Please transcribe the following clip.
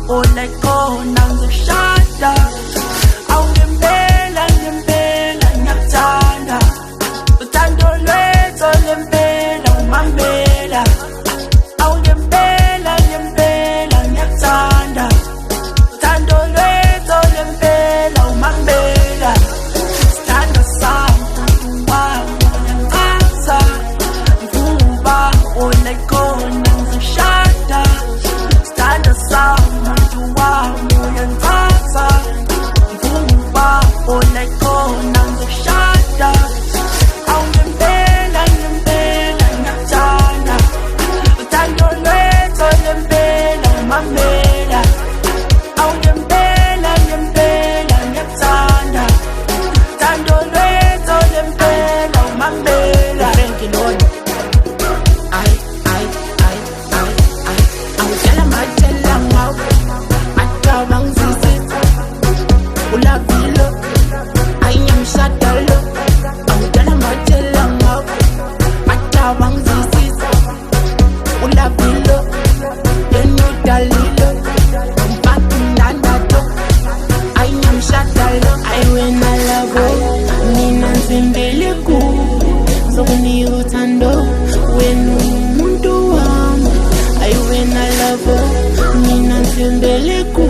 olekhona ngizoshada awungempela ngempela ngiyakuthanda uthando lwethu lempela umambela awungempela ngempela ngiyakuthanda uthando lwethu lempela umambela sithando sami wami uyangichaza mvuba olekhona ngizoshada sithando sami wami uyangichaza mvuba olekhona ngizoshada awungempela ngempela ngiyakuthanda uthando lwethu lempela umambela awungempela ngempela ngiyakuthanda uthando lwethu lempela umambela ngilona awutshela matshela ngawo ataba ngizizitha ulavilo ayiyamshadalo awutshela matshela ngawo ataba ngizizitha ulavilo yenudalilo umpati ndandato ayiyamshadalo ayiwena labo mina nzimbele ku zokunika uthando wena umuntu wami ayiwena labo mina nzimbele ku